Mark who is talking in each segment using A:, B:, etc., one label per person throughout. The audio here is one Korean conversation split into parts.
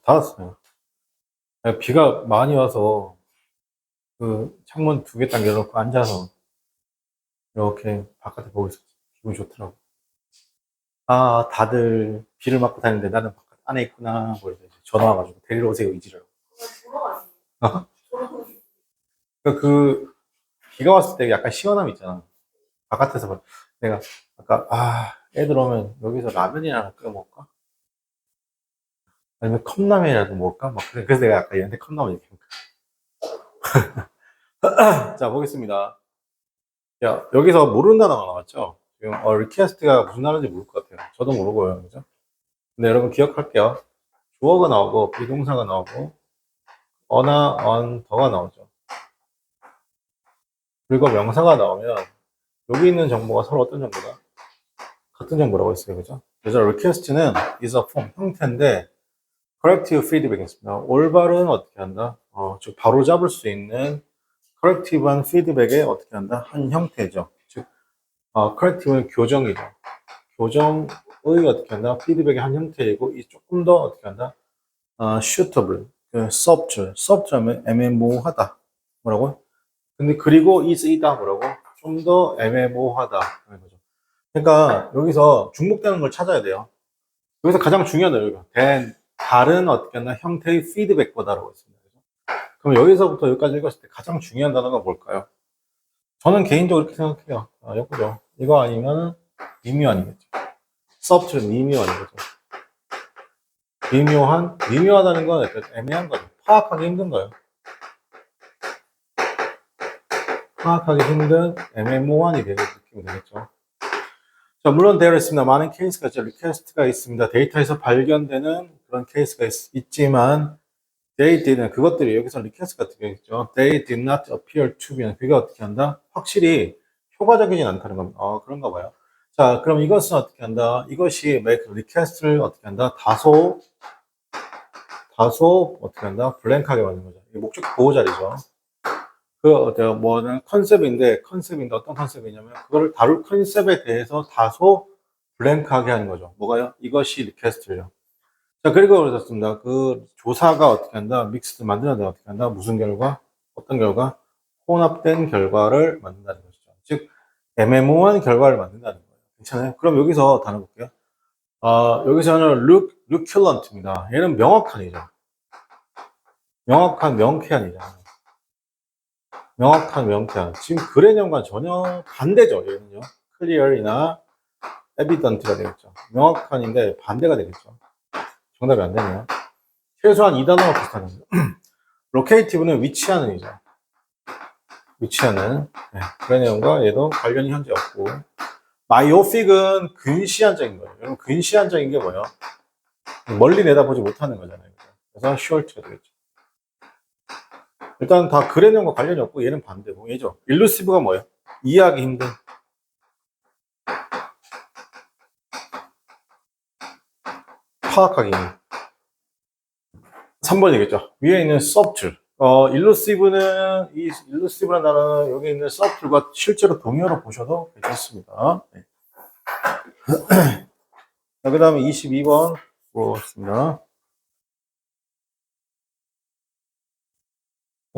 A: 닫았어요. 비가 많이 와서 그 창문 2개 딱 열어놓고 앉아서 이렇게 바깥에 보고 있었어. 기분이 좋더라고. 아, 다들 비를 맞고 다니는데 나는 바깥 안에 있구나. 뭐 이제 전화 와가지고 데리러 오세요, 이지를. 그 비가 왔을 때 약간 시원함 있잖아. 바깥에서 내가 아까 애들 오면 여기서 라면이나 끓여 먹을까? 아니면 컵라면이라도 먹을까? 막 그래서 내가 아까 얘한테 컵라면 얘기한 거야. 자, 보겠습니다. 야, 여기서 모르는 단어가 나왔죠? 지금 리퀘스트가 무슨 단어인지 모를 것 같아요. 저도 모르고요, 그죠? 근데 여러분 기억할게요. 주어가 나오고 비동사가 나오고 어나 더가 나오죠. 그리고 명사가 나오면 여기 있는 정보가 서로 어떤 정보다? 같은 정보라고 했어요, 그죠? 그래서 request는 is a form, 형태인데 corrective feedback이었습니다. 올바른 어떻게 한다? 즉 바로 잡을 수 있는 corrective한 feedback의 어떻게 한다? 한 형태죠. 즉 corrective는 교정이죠. 교정의 어떻게 한다? 피드백의 한 형태이고 이 조금 더 어떻게 한다? suitable, subtle 하면 애매모호하다. 뭐라고? 근데 그리고 is이다 뭐라고? 좀 더 애매모호하다. 그러니까 여기서 중복되는 걸 찾아야 돼요. 여기서 가장 중요한 거 다른 어떻게 하나 형태의 피드백보다라고 했습니다. 그럼 여기서부터 여기까지 읽었을 때 가장 중요한 단어가 뭘까요? 저는 개인적으로 이렇게 생각해요. 예쁘죠? 이거 아니면 미묘한이겠죠. subtle, 미묘한 거죠. 미묘하다는 건 약간 애매한 거죠. 파악하기 힘든 거예요. 파악하기 힘든 애매모호한이 느낌이 되겠죠. 자, 물론 되어 있습니다. 많은 케이스가 있죠. 리퀘스트가 있습니다. 데이터에서 발견되는 그런 케이스가 있지만 they didn't, 그것들이 여기서 리퀘스트 같은 게 있죠. They did not appear to be. 그게 어떻게 한다? 확실히 효과적이진 않다는 겁니다. 그런가 봐요. 자, 그럼 이것은 어떻게 한다? 이것이 make request를 어떻게 한다? 다소 어떻게 한다? 블랭크하게 만드는 거죠. 이게 목적 보호 자리죠. 컨셉인데 어떤 컨셉이냐면 그거를 다룰 컨셉에 대해서 다소 블랭크하게 하는 거죠. 뭐가요? 이것이 리퀘스트예요. 자, 그리고 그러셨습니다. 그 조사가 어떻게 한다? 믹스드 만들어내다 어떻게 한다? 무슨 결과? 어떤 결과? 혼합된 결과를 만든다는 것이죠. 즉, 애매모호한 결과를 만든다는 거예요. 괜찮아요? 그럼 여기서 단어 볼게요. 여기서는 루큘런트입니다. 얘는 명확한이죠. 명쾌한이죠. 명확한, 명쾌한. 지금 그래념과 전혀 반대죠. 얘는요. clear이나 evident가 되겠죠. 명확한인데 반대가 되겠죠. 정답이 안 되네요. 최소한 이 단어가 비슷한 거죠. locative는 위치하는이죠. 위치하는. 네, 그래념과 얘도 관련이 현재 없고. myopic은 근시안적인 거예요. 여러분, 근시안적인 게 뭐예요? 멀리 내다보지 못하는 거잖아요. 그래서 short가 되겠죠. 일단 다 그래념과 관련이 없고 얘는 반대고 얘죠. 일루시브가 뭐예요? 이해하기 힘든. 파악하기 힘든. 3번이겠죠. 위에 있는 subtle. 일루시브라는 단어는 여기 있는 subtle과 실제로 동의어로 보셔도 괜찮습니다. 네. 자, 그 다음에 22번 보겠습니다.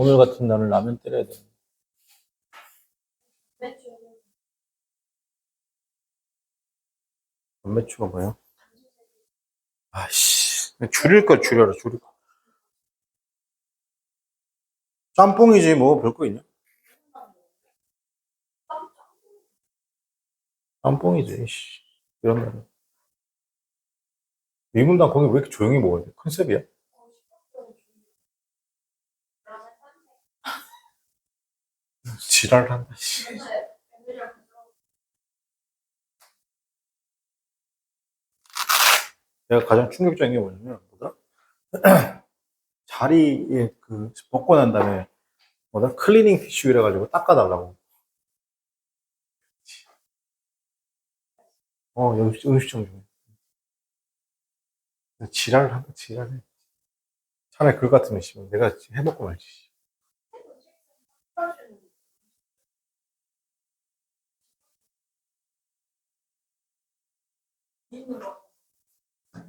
A: 오늘 같은 날은 라면 때려야 돼. 단매추가 뭐예요? 아씨, 줄일 거 줄여라, 줄일 거. 짬뽕이지, 뭐, 별거 있냐? 짬뽕이지, 씨. 이런 날. 미군당 거기 왜 이렇게 조용히 먹어야 돼? 컨셉이야? 지랄한다, 씨. 내가 가장 충격적인 게 뭐냐면, 뭐더라? 자리에 벗고 난 다음에, 클리닝 티슈 이래가지고 닦아달라고. 음식점 중에. 지랄을 한다, 지랄해. 차라리 그거 같으면, 씨, 내가 해먹고 말지.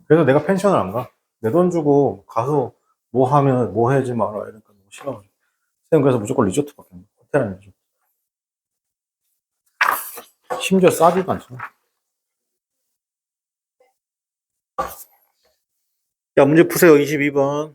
A: 그래서 내가 펜션을 안 가. 내 돈 주고 가서 뭐 하면 뭐 해야지 마라 이러니까 너무 싫어. 쌤 그래서 무조건 리조트밖에 안 가. 호텔 아니죠. 심지어 싸지도 않죠. 야, 문제 푸세요. 22번.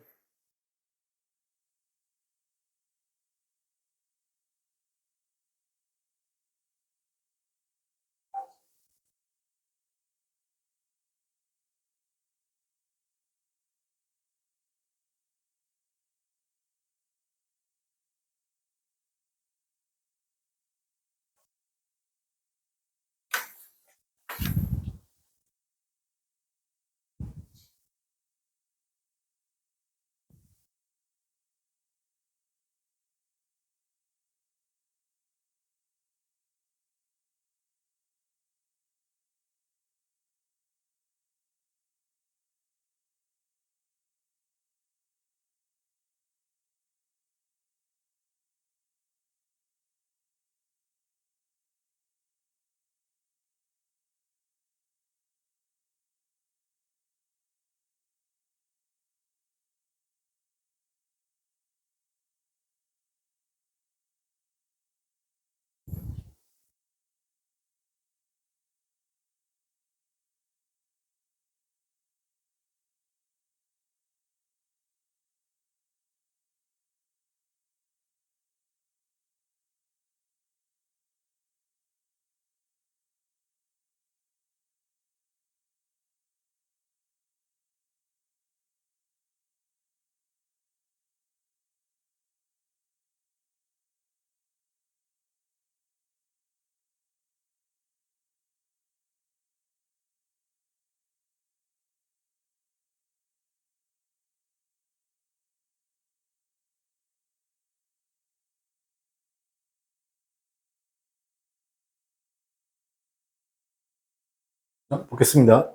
A: 자, 보겠습니다.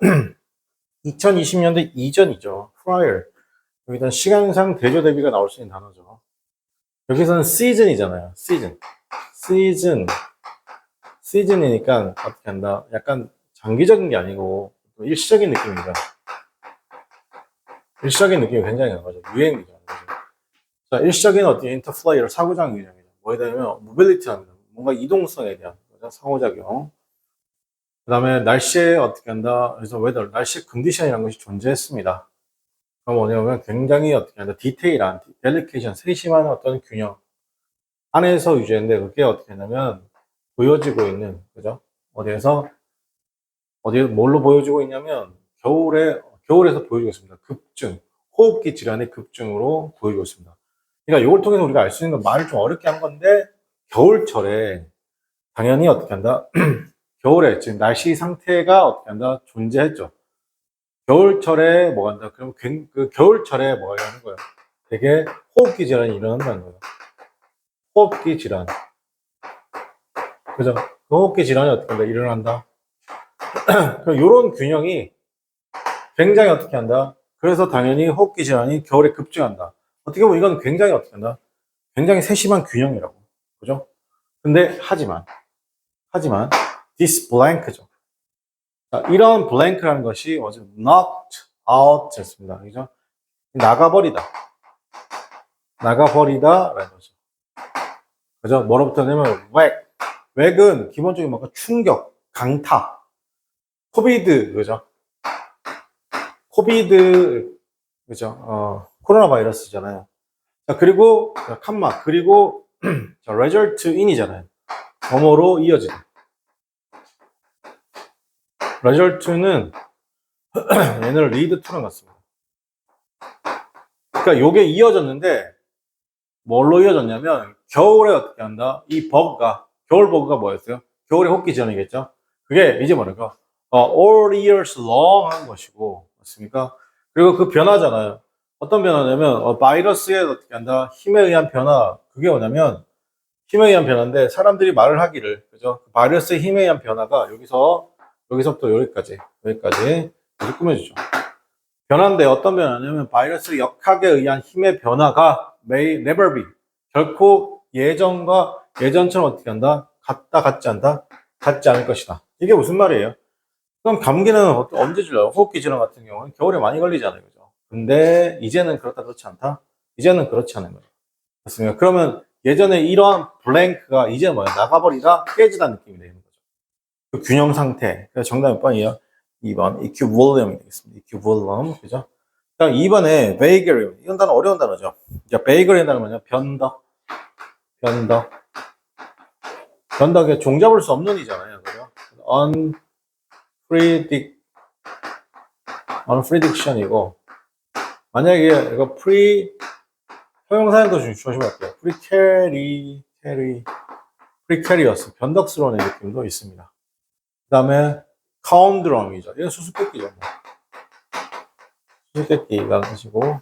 A: 2020년대 이전이죠. prior. 여기다 시간상 대조 대비가 나올 수 있는 단어죠. 여기서는 season이잖아요. season. season이니까 어떻게 한다? 약간 장기적인 게 아니고 일시적인 느낌입니다. 일시적인 느낌이 굉장히 강하죠. 유행이죠. 자, 일시적인 어떤 인터플레이어 사고장 유형이죠. 뭐에 대하면 모빌리티합니다. 뭔가 이동성에 대한 거죠. 상호작용. 그 다음에 날씨에 어떻게 한다. 그래서 weather, 날씨 컨디션이라는 것이 존재했습니다. 그럼 뭐냐면 굉장히 어떻게 한다. 디테일한, 델리케이션, 세심한 어떤 균형 안에서 유지했는데 그게 어떻게 했냐면 보여지고 있는, 그죠? 어디에서, 뭘로 보여지고 있냐면 겨울에서 보여지고 있습니다. 급증, 호흡기 질환의 급증으로 보여지고 있습니다. 그러니까 이걸 통해서 우리가 알 수 있는 건 말을 좀 어렵게 한 건데 겨울철에 당연히 어떻게 한다? 겨울에 지금 날씨 상태가 어떻게 한다? 존재했죠. 겨울철에 뭐가 한다? 그럼 그 겨울철에 뭐가 하는 거예요? 되게 호흡기 질환이 일어난다는 거예요. 호흡기 질환. 그죠? 그 호흡기 질환이 어떻게 한다? 일어난다. 그럼 이런 균형이 굉장히 어떻게 한다? 그래서 당연히 호흡기 질환이 겨울에 급증한다. 어떻게 보면 이건 굉장히 어떻게 한다? 굉장히 세심한 균형이라고. 그죠? 근데 하지만 this blank죠. 자, 이런 blank라는 것이 어제 knocked out였습니다. 그죠? 나가버리다라는 거죠. 그죠? 뭐로부터 냐면 whack. whack은 기본적인 뭔가 충격, 강타, 코비드, 그죠? 코비드, 그죠? 코로나 바이러스잖아요. 자, 그리고 칸마, 그리고 자, result in이잖아요. 뭐뭐로 이어지는. result는 얘는 lead to랑 같습니다. 그러니까 요게 이어졌는데 뭘로 이어졌냐면 겨울에 어떻게 한다? 이 버그가 겨울 버그가 뭐였어요? 겨울에 혹기 전이겠죠? 그게 이제 뭐랄까 all years long 한 것이고 맞습니까? 그리고 그 변화잖아요. 어떤 변화냐면 바이러스에 어떻게 한다? 힘에 의한 변화. 그게 뭐냐면 힘에 의한 변화인데 사람들이 말을 하기를 그죠? 바이러스의 힘에 의한 변화가 여기서부터 여기까지 이렇게 꾸며주죠. 변화인데 어떤 변화냐면 바이러스 역학에 의한 힘의 변화가 may never be 결코 예전처럼 어떻게 한다? 같지 않다? 같지 않을 것이다. 이게 무슨 말이에요? 그럼 감기는 언제 질러요? 호흡기 질환 같은 경우는 겨울에 많이 걸리잖아요. 그죠? 근데 이제는 그렇다 그렇지 않다? 이제는 그렇지 않은 거예요. 맞습니까? 그러면 예전에 이러한 블랭크가 이제 뭐야? 나가버리다 깨지다는 느낌이 되는 거죠. 그 균형 상태. 그래서 정답 몇 번이에요? 2번. equilibrium이 되겠습니다. equilibrium. 그죠? 그다음 2번에 vagarium. 이건 단어 어려운 단어죠. 자, vagarium 단어 뭐냐? 변덕. 변덕. 변덕에 종잡을 수 없는 이잖아요. 그죠? unprediction이고, 만약에 이거 형용사에도 조심해야 돼요. precarious. 변덕스러운 느낌도 있습니다. 그 다음에 카운드럼이죠. 이건 수수께끼죠. 수수께끼가 하시고, 그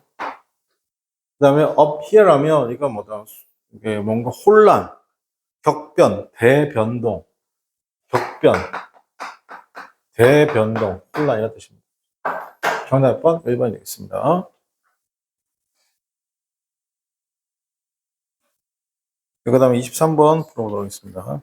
A: 다음에 up here라면 이건 뭐다? 이게 뭔가 혼란, 격변, 대변동, 격변, 대변동, 혼란 이런 뜻입니다. 정답 몇 번? 1번이 되겠습니다. 그 다음에 23번 풀어보도록 하겠습니다.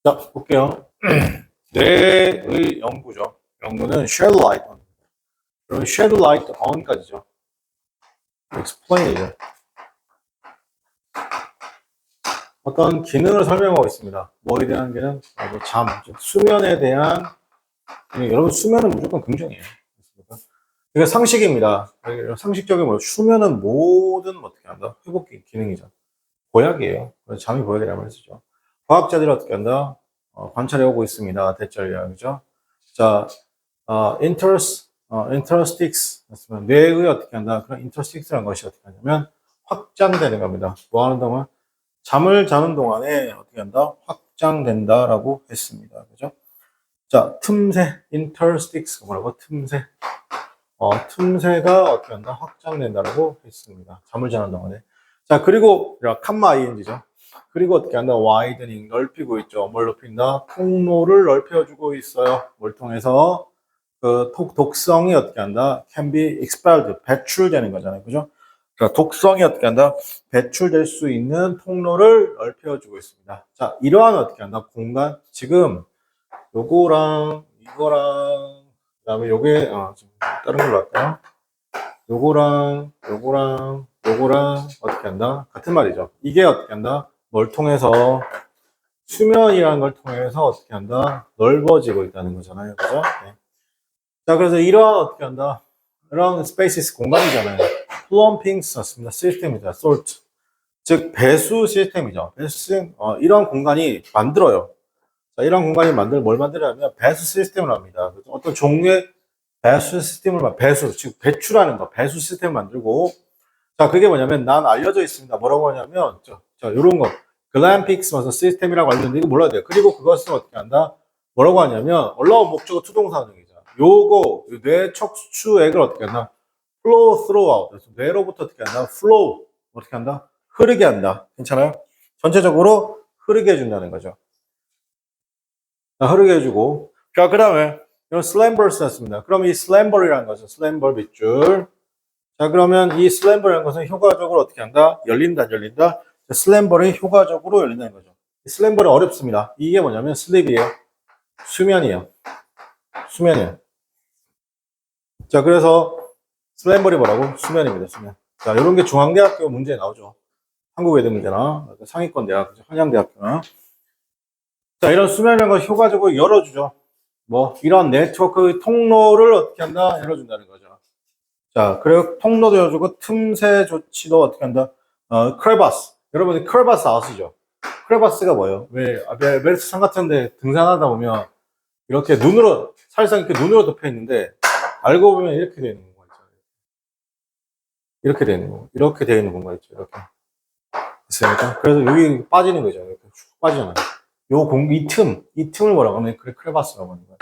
A: 자, 볼게요. 뇌의 연구죠. 연구는 shed light on. 그리고 shed light on까지죠. explain이죠. 어떤 기능을 설명하고 있습니다. 뭐에 대한 기능? 바로 잠, 수면에 대한 여러분 수면은 무조건 긍정이에요. 이게 상식입니다. 상식적인 뭐 수면은 뭐든 어떻게 한다? 회복 기능이죠. 보약이에요. 그래서 잠이 보약이라는 말을 쓰죠. 과학자들이 어떻게 한다? 관찰해 오고 있습니다. 대절이야, 그죠? 자, interstices, 뇌의 어떻게 한다? 그런 interstitics라는 것이 어떻게 하냐면 확장되는 겁니다. 뭐 하는 동안? 잠을 자는 동안에 어떻게 한다? 확장된다라고 했습니다. 그죠? 자, 틈새, interstics가 뭐라고? 틈새. 틈새가 어떻게 한다? 확장된다라고 했습니다. 잠을 자는 동안에. 자, 그리고, 캄마 ing죠. 그리고 어떻게 한다? widening, 넓히고 있죠. 뭘 넓힌다? 통로를 넓혀주고 있어요. 뭘 통해서? 그 독성이 어떻게 한다? can be expelled, 배출되는 거잖아요. 그죠? 그러니까 독성이 어떻게 한다? 배출될 수 있는 통로를 넓혀주고 있습니다. 자, 이러한 어떻게 한다? 공간, 지금 요거랑 이거랑 그다음에 요게 좀 다른 걸로 할까요? 요거랑 어떻게 한다? 같은 말이죠. 이게 어떻게 한다? 뭘 통해서 수면이라는 걸 통해서 어떻게 한다? 넓어지고 있다는 거잖아요. 그죠? 네. 자, 그래서 이러한 어떻게 한다? 이런 스페이시스 공간이잖아요. 플럼핑 썼습니다. 시스템이다. 솔트. 즉 배수 시스템이죠. 배수 시스템, 이러한 공간이 만들어요. 자, 이런 공간이 뭘 만들냐면 배수 시스템을 합니다. 그래서 어떤 종류의 배수 시스템을 배수, 즉 배출하는 거, 배수 시스템을 만들고, 자, 그게 뭐냐면 난 알려져 있습니다. 뭐라고 하냐면 요런 거 글램픽스 와서 시스템이라고 알려졌는데 이거 몰라야 돼요. 그리고 그것을 어떻게 한다? 뭐라고 하냐면 올라온 목적어 투동사능이죠. 요거 뇌 척추액을 어떻게 한다? flow throughout. 그래서 뇌로부터 어떻게 한다? flow 어떻게 한다? 흐르게 한다. 괜찮아요? 전체적으로 흐르게 해준다는 거죠. 흐르게 해주고. 자, 그 다음에 이런 슬램버를 썼습니다. 그럼 이 슬램버이라는 것은 슬램버 밑줄. 자, 그러면 이 슬램버라는 것은 효과적으로 어떻게 한다? 열린다, 안 열린다? 슬램버를 효과적으로 열린다는 거죠. 슬램버는 어렵습니다. 이게 뭐냐면 슬립이에요. 수면이에요. 수면이에요. 자, 그래서 슬램버이 뭐라고? 수면입니다, 수면. 자, 이런 게 중앙대학교 문제에 나오죠. 한국외대 문제나 상위권 대학, 한양대학교나. 자, 이런 수면이라는 걸 효과적으로 열어주죠. 뭐, 이런 네트워크 통로를 어떻게 한다? 열어준다는 거죠. 자, 그리고 통로도 열어주고 틈새 조치도 어떻게 한다? 크레바스. 여러분이 크레바스 아시죠? 크레바스가 뭐예요? 왜, 메르스 산 같은 데 등산하다 보면 이렇게 눈으로, 사실상 이렇게 눈으로 덮여 있는데 알고 보면 이렇게 되어 있는 공간 있잖아요. 이렇게 되어 있는 거. 이렇게 되어 있는 공간 있죠. 이렇게. 있으니까. 그래서 여기 빠지는 거죠. 이렇게 쭉 빠지잖아요. 이 틈을 뭐라고 하면 크레바스라고 하는 거예요.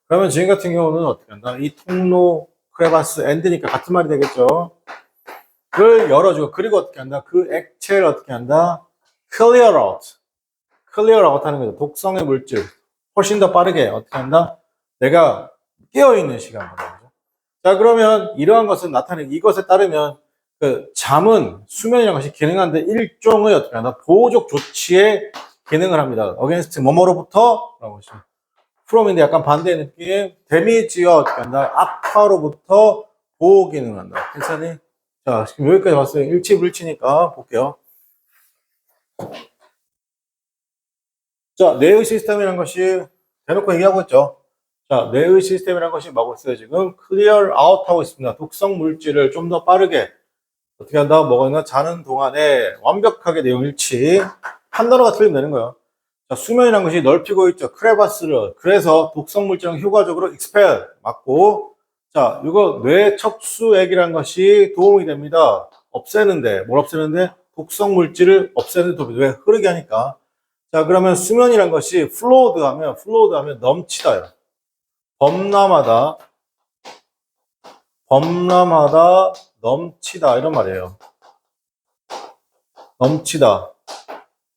A: 그러면 지금 같은 경우는 어떻게 한다? 이 통로, 크레바스, 엔드니까 같은 말이 되겠죠? 를 열어주고, 그리고 어떻게 한다? 그 액체를 어떻게 한다? clear out. clear out 하는 거죠. 독성의 물질. 훨씬 더 빠르게 어떻게 한다? 내가 깨어있는 시간 말이죠. 자, 그러면 이러한 것을 이것에 따르면 그 잠은 수면이라는 것이 기능하는데 일종의 어떻게 한다? 보호적 조치의 기능을 합니다. against 뭐뭐로부터? 라고 하시죠. from인데 약간 반대 느낌. 데미지와 어떻게 한다? 악화로부터 보호 기능을 한다. 괜찮니? 자, 지금 여기까지 봤어요. 일치불치니까 볼게요. 자, 뇌의 시스템이라는 것이 대놓고 얘기하고 있죠. 자, 뇌의 시스템이라는 것이 뭐고 있어요? 지금 클리어 아웃 하고 있습니다. 독성 물질을 좀 더 빠르게 어떻게 한다? 뭐가 있나? 자는 동안에 완벽하게 내용 일치. 한 단어가 틀리면 되는 거예요. 자, 수면이라는 것이 넓히고 있죠. 크레바스를. 그래서 독성 물질은 효과적으로 expel 맞고, 자, 이거 뇌 척수액이라는 것이 도움이 됩니다. 없애는데, 뭘 없애는데? 독성 물질을 없애는 도움이 돼. 왜? 흐르게 하니까. 자, 그러면 수면이란 것이 플로우드 하면 넘치다요. 범람하다, 범람하다, 넘치다, 이런 말이에요. 넘치다.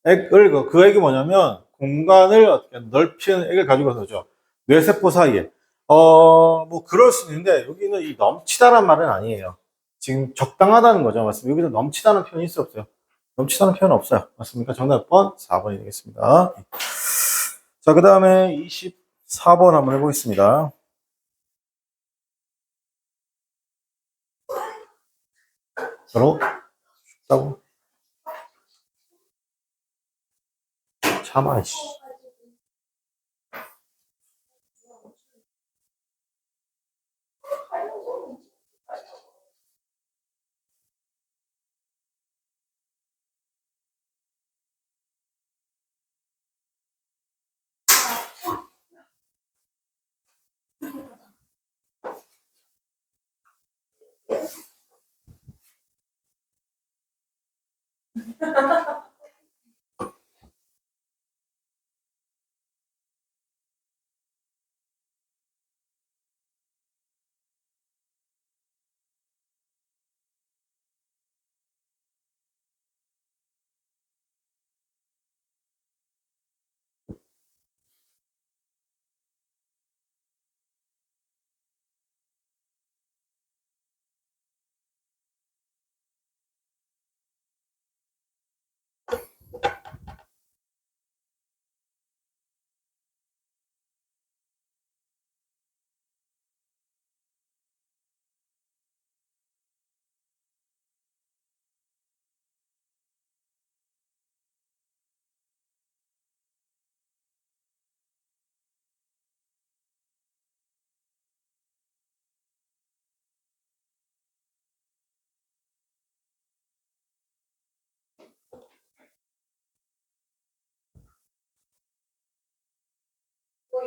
A: 그 액이 뭐냐면, 공간을 어떻게 넓히는 액을 가지고 있죠. 뇌세포 사이에. 뭐, 그럴 수 있는데, 여기는 이 넘치다란 말은 아니에요. 지금 적당하다는 거죠. 맞습니다. 여기서 넘치다는 표현이 있어 없어요? 넘치다는 표현은 없어요. 맞습니까? 정답 몇 번? 4번이 되겠습니다. 자, 그 다음에 24번 한번 해보겠습니다. 서로 쉽다고? 참아, 씨.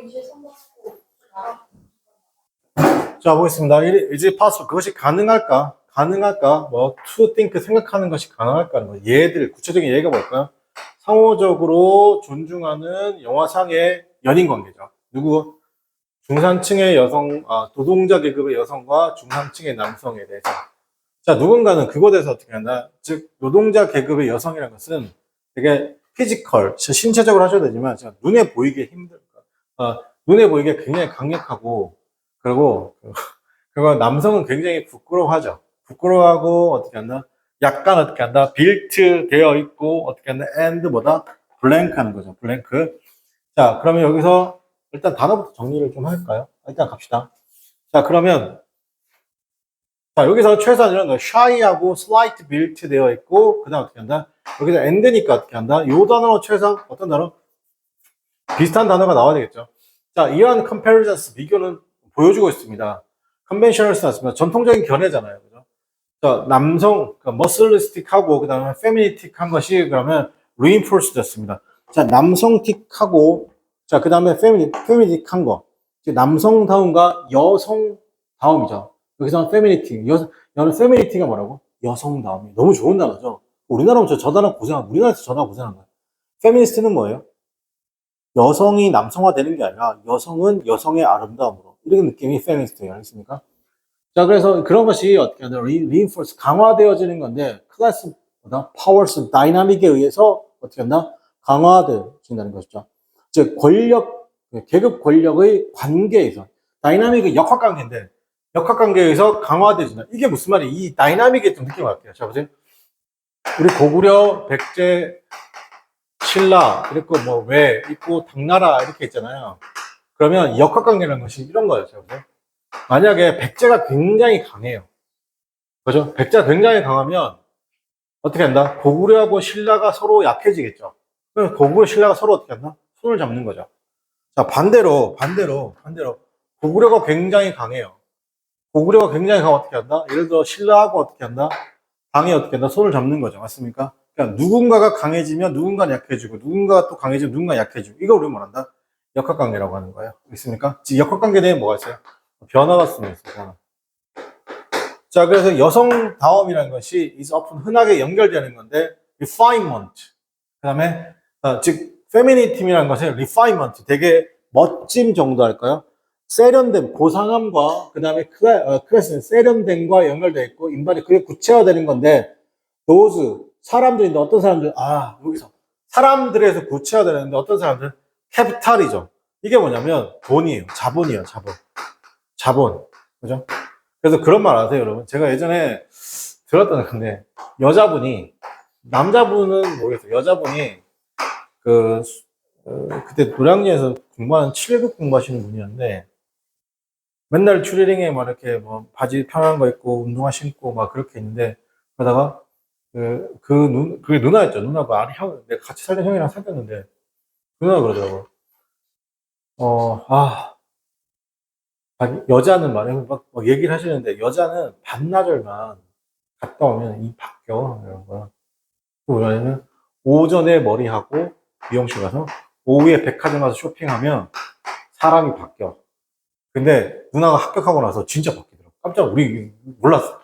B: 이제 성공하고 나가.
A: 자, 보겠습니다. 이제 possible. 그것이 가능할까? 가능할까? 뭐, to think, 생각하는 것이 가능할까? 뭐, 예들, 구체적인 예가 뭘까요? 상호적으로 존중하는 영화상의 연인 관계죠. 누구? 중산층의 여성, 노동자 계급의 여성과 중산층의 남성에 대해서. 자, 누군가는 그거에 대해서 어떻게 한다? 즉, 노동자 계급의 여성이라는 것은 되게 피지컬, 신체적으로 하셔도 되지만, 눈에 보이게 눈에 보이게 굉장히 강력하고, 그리고 남성은 굉장히 부끄러워하죠. 부끄러워하고, 어떻게 한다? 약간 어떻게 한다? 빌트 되어 있고, 어떻게 한다? and 뭐다? 블랭크 하는 거죠. 블랭크. 자, 그러면 여기서 일단 단어부터 정리를 좀 할까요? 일단 갑시다. 자, 그러면, 자, 여기서 최소한 이런 거, shy하고 slight built 되어 있고, 그 다음 어떻게 한다? 여기서 and니까 어떻게 한다? 요 단어로 최소한 어떤 단어? 비슷한 단어가 나와야 되겠죠. 자, 이러한 comparisons, 비교는 보여주고 있습니다. conventionals 났습니다. 전통적인 견해잖아요. 그죠? 자, 남성, 머슬리스틱하고, 그 다음에 페미니틱한 것이 그러면 reinforced 됐습니다. 자, 남성틱하고, 자, 그 다음에 페미니틱한 거. 남성다움과 여성다움이죠. 여기서는 페미니티. 여는 페미니티가 뭐라고? 여성다움이. 너무 좋은 단어죠. 우리나라는 저 단어 우리나라에서 저 단어 고생한 거예요. 페미니스트는 뭐예요? 여성이 남성화 되는 게 아니라 여성은 여성의 아름다움으로. 이런 느낌이 페미니스트예요. 알겠습니까? 자, 그래서 그런 것이 어떻게 하냐. reinforce, 강화되어지는 건데, 클래스보다 파워스, 다이나믹에 의해서 어떻게 한다? 강화되어진다는 것이죠. 즉, 계급 권력의 관계에서, 다이나믹은 역학관계인데, 역학관계에 의해서 강화되어진다. 이게 무슨 말이에요? 이 다이나믹에 좀 느낌 갈게요. 자, 보세요. 우리 고구려, 백제, 신라, 그리고 뭐, 왜, 있고, 당나라, 이렇게 있잖아요. 그러면 역학관계라는 것이 이런 거예요. 자, 보세요. 만약에 백제가 굉장히 강해요. 그죠? 백제가 굉장히 강하면, 어떻게 한다? 고구려하고 신라가 서로 약해지겠죠. 그럼 고구려, 신라가 서로 어떻게 한다? 손을 잡는 거죠. 자, 반대로, 고구려가 굉장히 강해요. 고구려가 굉장히 강하면 어떻게 한다? 예를 들어, 신라하고 어떻게 한다? 당이 어떻게 한다? 손을 잡는 거죠. 맞습니까? 그러니까 누군가가 강해지면 누군가는 약해지고, 누군가가 또 강해지면 누군가가 약해지고, 이걸 우리가 뭐란다? 역학관계라고 하는 거예요. 있습니까? 역학관계 내에 뭐가 있어요? 변화가 쓰여 있어요. 자, 그래서 여성다움이라는 것이 is often 흔하게 연결되는 건데, refinement. 그 다음에, 즉, feminity라는 것은 refinement. 되게 멋짐 정도 할까요? 세련됨, 고상함과, 그 다음에 클래스는 세련됨과 연결되어 있고, 인발이 그게 구체화되는 건데, those, 사람들인데 어떤 사람들, 여기서. 사람들에서 구체화되는데 어떤 사람들? 캐피탈이죠. 이게 뭐냐면, 돈이에요. 자본이에요, 자본. 그죠? 그래서 그런 말 아세요, 여러분? 제가 예전에 들었던 건데, 남자분은 모르겠어요. 여자분이, 그때 노량진에서 공부하는 7급 공부하시는 분이었는데, 맨날 추리링에 막 이렇게 뭐 바지 편한 거 입고 운동화 신고 막 그렇게 있는데, 그러다가, 그게 누나였죠. 누나가, 내가 같이 살던 형이랑 사귀었는데, 그 누나가 그러더라고. 여자는 막 얘기를 하시는데, 여자는 반나절만 갔다 오면 이 바뀌어. 이런 거야. 뭐냐면, 오전에 머리하고 미용실 가서, 오후에 백화점 가서 쇼핑하면 사람이 바뀌어. 근데 누나가 합격하고 나서 진짜 바뀌더라고. 우리 몰랐어.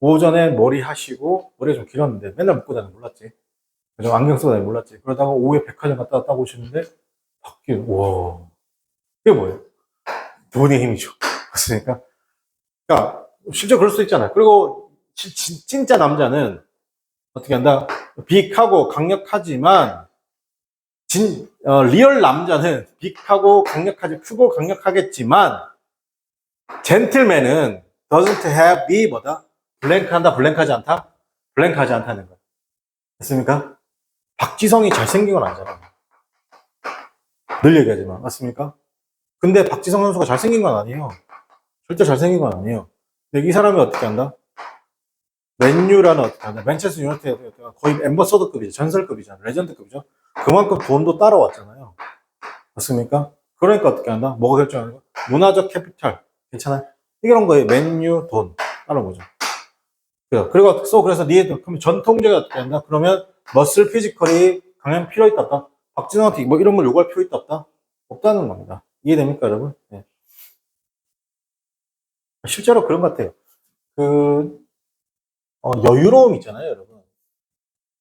A: 오전에 머리 하시고, 머리가 좀 길었는데, 맨날 묶고 다니는 몰랐지. 그래서 안경 쓰고 다니는 몰랐지. 그러다가 오후에 백화점 갔다 왔다 오시는데, 와. 이게 뭐예요? 돈의 힘이죠. 맞습니까? 그러니까, 실제 그럴 수 있잖아요. 그리고, 진짜 남자는 어떻게 한다? 빅하고 강력하지만, 리얼 남자는 빅하고 강력하지, 크고 강력하겠지만, 젠틀맨은 doesn't have be 뭐다? 블랭크하지 않다? 블랭크하지 않다는 거예요. 됐습니까? 박지성이 잘생긴 건 아니잖아. 늘 얘기하지만. 맞습니까? 근데 박지성 선수가 잘생긴 건 아니에요. 절대 잘생긴 건 아니에요. 근데 이 사람이 어떻게 한다? 맨유라는 어떻게 한다? 맨체스터 유나이티드 거의 엠버서더급이죠. 전설급이잖아. 레전드급이죠. 그만큼 돈도 따라왔잖아요. 맞습니까? 그러니까 어떻게 한다? 뭐가 결정하는 거? 문화적 캐피탈. 괜찮아요? 이런 거에 맨유 돈 따라온 거죠. 그래서 그러면 전통적인 어떻게 한다? 그러면 머슬 피지컬이 강한 필요 있다 없다? 박진호한테 뭐 이런 걸 요구할 필요 있다 없다? 없다는 겁니다. 이해됩니까, 여러분? 네. 실제로 그런 것 같아요. 그, 여유로움 있잖아요, 여러분.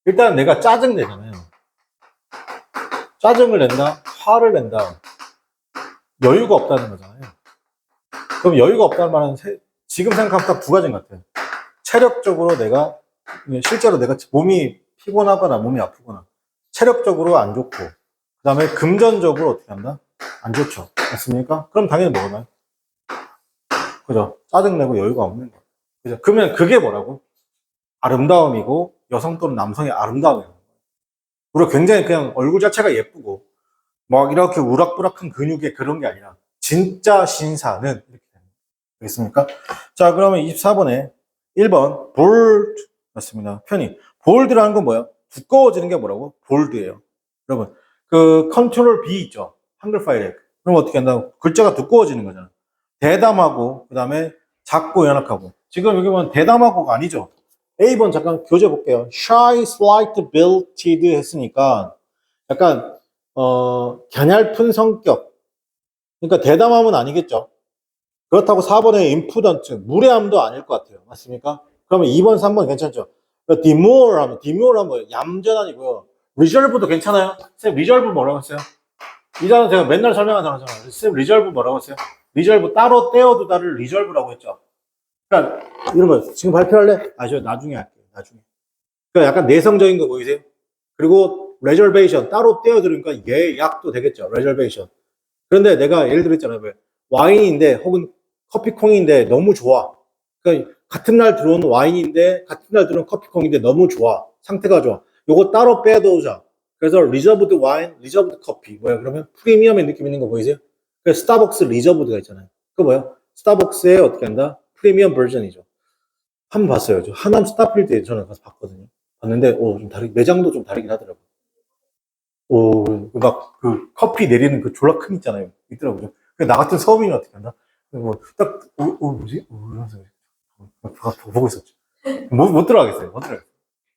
A: 일단 내가 짜증내잖아요. 짜증을 낸다, 화를 낸다, 여유가 없다는 거잖아요. 그럼 여유가 없다는 말은 지금 생각하면 딱 두 가지인 것 같아요. 체력적으로 내가, 실제로 내가 몸이 피곤하거나 몸이 아프거나, 체력적으로 안 좋고, 그 다음에 금전적으로 어떻게 한다? 안 좋죠. 맞습니까? 그럼 당연히 뭐가나요? 그죠? 짜증내고 여유가 없는 거. 그죠? 그러면 그게 뭐라고? 아름다움이고, 여성 또는 남성의 아름다움이에요. 우리가 굉장히 그냥 얼굴 자체가 예쁘고, 막 이렇게 우락부락한 근육의 그런 게 아니라, 진짜 신사는, 이렇게 됩니다. 알겠습니까? 자, 그러면 24번에 1번, bold. 맞습니다. 편히. bold라는 건 뭐야? 두꺼워지는 게 뭐라고? bold예요. 여러분, 그, 컨트롤 B 있죠? 한글 파일에. 그럼 어떻게 한다? 글자가 두꺼워지는 거잖아. 대담하고, 그 다음에 작고 연약하고. 지금 여기 보면 대담하고가 아니죠? A번 잠깐 교재 볼게요. shy, slight, built 했으니까, 약간, 갸냘픈 성격. 그러니까 대담함은 아니겠죠? 그렇다고 4번에 임푸던트, 무례함도 아닐 것 같아요. 맞습니까? 그러면 2번, 3번 괜찮죠? 디모어하면 뭐예요? 얌전하니고요. 리저브도 괜찮아요? 쌤, 리저브 뭐라고 했어요? 이자는 제가 맨날 설명하잖아요. 쌤, 리저브 뭐라고 했어요? 리저브 따로 떼어두다를 리저브라고 했죠. 그러니까, 이런 거, 지금 발표할래? 저 나중에 할게요. 나중에. 그러니까 약간 내성적인 거 보이세요? 그리고 레저베이션, 따로 떼어두니까 예약도 되겠죠. 레저베이션. 그런데 내가 예를 들었잖아요. 와인인데 혹은 커피콩인데 너무 좋아. 그러니까 같은 날 들어온 와인인데 같은 날 들어온 커피콩인데 너무 좋아. 상태가 좋아. 요거 따로 빼두자. 그래서 리저브드 와인, 리저브드 커피. 뭐야? 그러면 프리미엄의 느낌 있는 거 보이세요? 그래서 스타벅스 리저브드가 있잖아요. 그거 뭐야? 스타벅스의 어떻게 한다? 프리미엄 버전이죠. 한번 봤어요. 저 하남 스타필드에 저는 가서 봤거든요. 봤는데 좀 매장도 좀 다르긴 하더라고요. 막, 그, 커피 내리는 그 졸라 큰 있잖아요. 있더라고요. 나 같은 서민이 어떻게 한다? 뭐, 딱, 뭐지? 이러면서 보고 있었죠. 못 들어가겠어요. 못 들어가겠어요.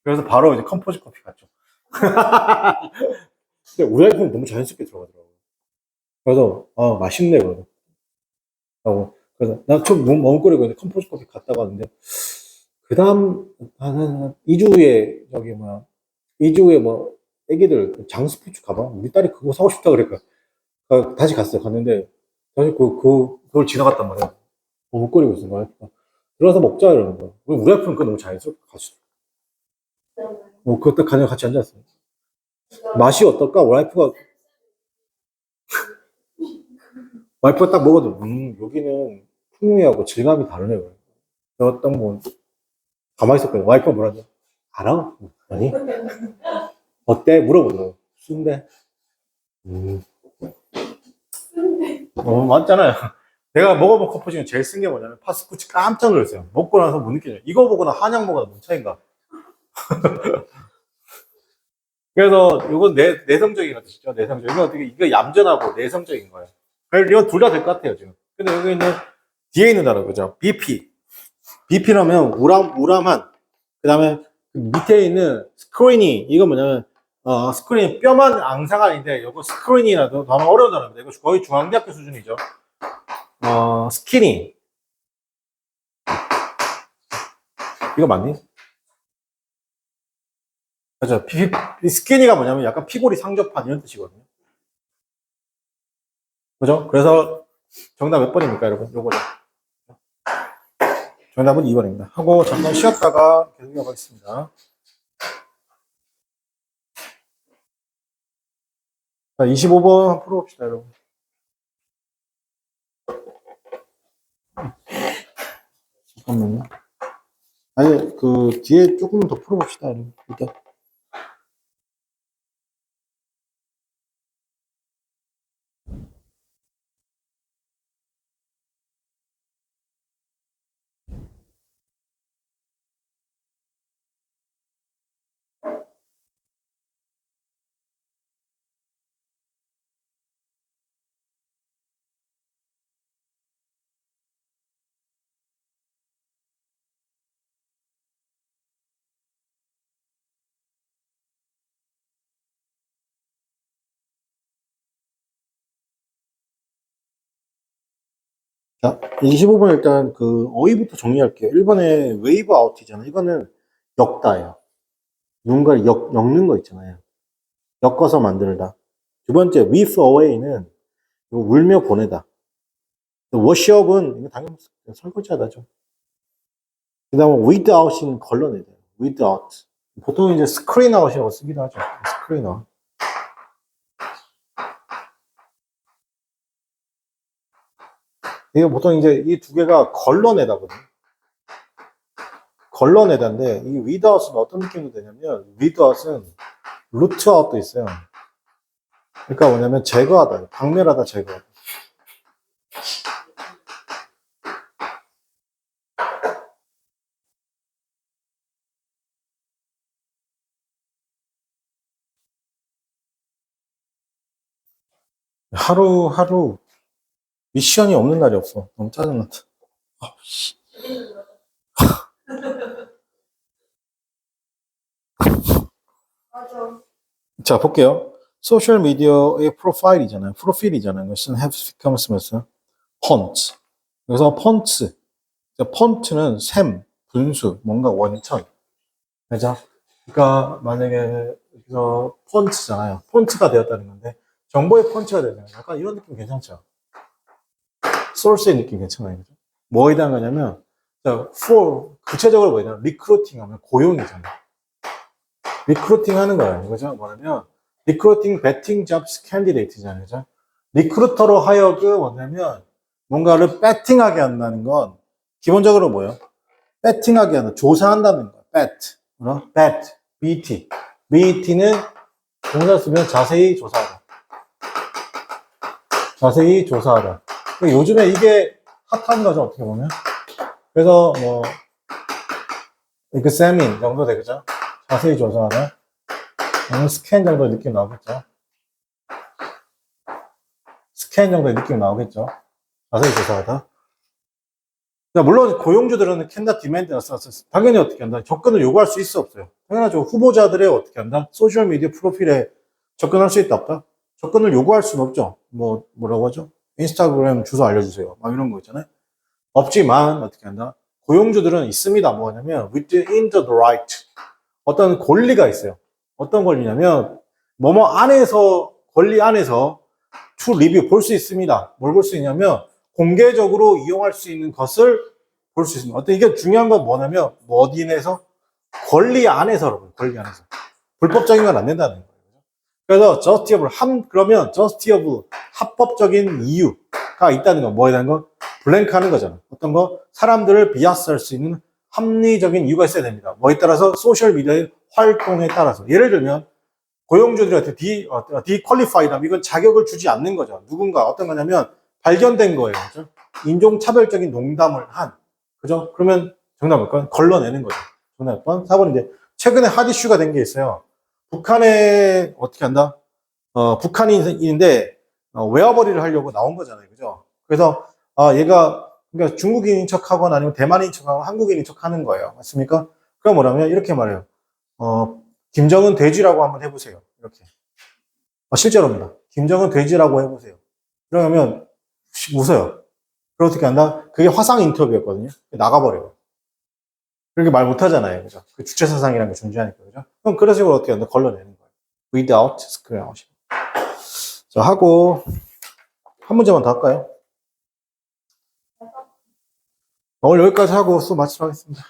A: 그래서 바로 이제 컴포즈 커피 갔죠. 근데 우리 아이폰이 너무 자연스럽게 들어가더라고요. 그래서, 맛있네, 그러고. 그래서, 나 처음 머뭇거리고 있는데 컴포즈 커피 갔다가 왔는데, 그 다음, 한 2주에, 저기, 뭐야, 2주에 뭐, 애기들 장스포츠 가방? 우리 딸이 그거 사고 싶다 그랬거든. 다시 갔어요. 갔는데, 다시 그걸 지나갔단 말이야. 머뭇거리고 있어, 와이프가. 들어가서 먹자, 이러는 거야. 우리 와이프는 그거 너무 자연스럽게 가시죠. 그거 딱 가냥 같이 앉았어요. 맛이 어떨까? 와이프가 딱 먹어도, 여기는 풍미하고 질감이 다르네. 내가 딱 뭐, 가만히 있었거든. 와이프가 뭐라냐? 알아? 아니? 어때? 물어보더라고. 순대? 음, 맞잖아요. 내가 먹어본 커피 중에 제일 쓴 게 뭐냐면 파스쿠치 깜짝 놀랐어요. 먹고 나서 못 느끼죠. 이거 보거나 한약 먹거나 뭔 차이인가. 그래서 이건 내성적인 것 뜻이죠. 내성적. 이거 얌전하고 내성적인 거예요. 그래서 이건 둘 다 될 것 같아요, 지금. 근데 여기 있는, 뒤에 있는 단어, 그죠? BP. BP라면 우람한. 그 다음에 밑에 있는 스크리니. 이거 뭐냐면, 스크리니, 뼈만 앙상 아닌데, 이거 스크리니라도 단어 어려운 단어입니다. 이거 거의 중앙대학교 수준이죠. 스키니. 이거 맞니? 그죠? 스키니가 뭐냐면 약간 피골이 상접한 이런 뜻이거든요. 그죠? 그래서 정답 몇 번입니까, 여러분? 요거죠. 정답은 2번입니다. 하고 잠깐 쉬었다가 계속 이어가겠습니다. 자, 25번 한번 풀어봅시다, 여러분. 잠깐만요. 아니, 그, 뒤에 조금 더 풀어봅시다, 여러분. 일단. 자, 25번 일단 그 어휘부터 정리할게요. 1번에 웨이브 아웃이잖아요. 이거는 엮다예요. 누군가를 엮는 거 있잖아요. 엮어서 만들다. 두 번째, with away는 이거 울며 보내다. 워시업은 이거 당연히 설거지하다죠. 그 다음에 without은 걸러내다. without. 보통 이제 screen out이라고 쓰기도 하죠. screen out. 이게 보통 이제 이 두 개가 걸러내다거든요. 걸러내다인데 이 without은 어떤 느낌으로 되냐면 without은 root out도 있어요. 그러니까 뭐냐면 제거하다, 박멸하다, 제거하다. 하루 미션이 없는 날이 없어. 너무 짜증난다. 아, 씨.
B: 맞아.
A: 자, 볼게요. 소셜 미디어의 프로파일이잖아요. 프로필이잖아요. 이것은 have become 쓰면서 펀트. 그래서 펀트. 펀트는 샘, 분수, 뭔가 원천. 그죠? 그러니까 만약에 여기서 펀트잖아요. 펀트가 되었다는 건데 정보의 펀치가 되잖아요. 약간 이런 느낌 괜찮죠? 소스의 느낌 괜찮아요. 그죠? 뭐에 대한 거냐면 자, for 구체적으로 뭐냐면 리크루팅 하면 고용이잖아요. 리크루팅 하는 거예요. 그죠? 뭐냐면 리크루팅 배팅 잡스 캔디데이트잖아요. 그죠? 리크루터로 하여금 뭐냐면 뭔가를 배팅하게 한다는 건 기본적으로 뭐예요? 배팅하게 하는 조사한다는 거예요. bet. bet. bt. bt는 동사 쓰면 자세히 조사하다. 자세히 조사하다. 요즘에 이게 핫한 거죠, 어떻게 보면. 그래서 뭐 examine 정도 되겠죠. 자세히 조사하다. 스캔 정도의 느낌 나오겠죠. 스캔 정도의 느낌 나오겠죠. 자세히 조사하다. 물론 고용주들은 캔다 디맨드가 써서 당연히 어떻게 한다. 접근을 요구할 수 있어 없어요. 당연하죠. 후보자들의 어떻게 한다. 소셜 미디어 프로필에 접근할 수 있다 없다. 접근을 요구할 수는 없죠. 뭐라고 하죠? 인스타그램 주소 알려주세요. 막 이런 거 있잖아요. 없지만 어떻게 한다. 고용주들은 있습니다. 뭐냐면 within the right. 어떤 권리가 있어요. 어떤 권리냐면 뭐뭐 안에서 권리 안에서 to review 볼 수 있습니다. 뭘 볼 수 있냐면 공개적으로 이용할 수 있는 것을 볼 수 있습니다. 어떤 이게 중요한 건 뭐냐면 뭐 어디 내에서 권리 안에서 권리 안에서 불법적인 건 안 된다는 거예요. 그래서 justifiable 그러면 justifiable 합법적인 이유가 있다는 건 뭐에 대한 건 블랭크 하는 거잖아. 어떤 거 사람들을 비하스할 수 있는 합리적인 이유가 있어야 됩니다. 뭐에 따라서 소셜 미디어의 활동에 따라서 예를 들면 고용주들한테 디퀄리파이드하면 이건 자격을 주지 않는 거죠. 누군가 어떤 거냐면 발견된 거예요. 그죠? 인종차별적인 농담을 한. 그죠? 그러면 정답 뭘까요? 걸러내는 거죠. 정답 몇 번? 4번 이제 최근에 핫 이슈가 된 게 있어요. 북한에 어떻게 한다? 북한인인데 외화벌이를 하려고 나온 거잖아요. 그죠? 그래서 얘가 그러니까 중국인인 척하거나 아니면 대만인 척하고 한국인인 척하는 거예요. 맞습니까? 그럼 뭐라면 이렇게 말해요. 김정은 돼지라고 한번 해보세요. 이렇게. 실제로입니다. 김정은 돼지라고 해보세요. 그러면 웃어요. 그럼 어떻게 한다? 그게 화상 인터뷰였거든요. 나가버려요. 그렇게 말 못하잖아요. 그죠? 그 주체사상이라는 게 존재하니까. 그죠? 그럼 그런 식으로 어떻게 한다? 걸러내는 거예요. without screen out. 자, 하고, 한 문제만 더 할까요? 오늘 여기까지 하고 수업 마치도록 하겠습니다.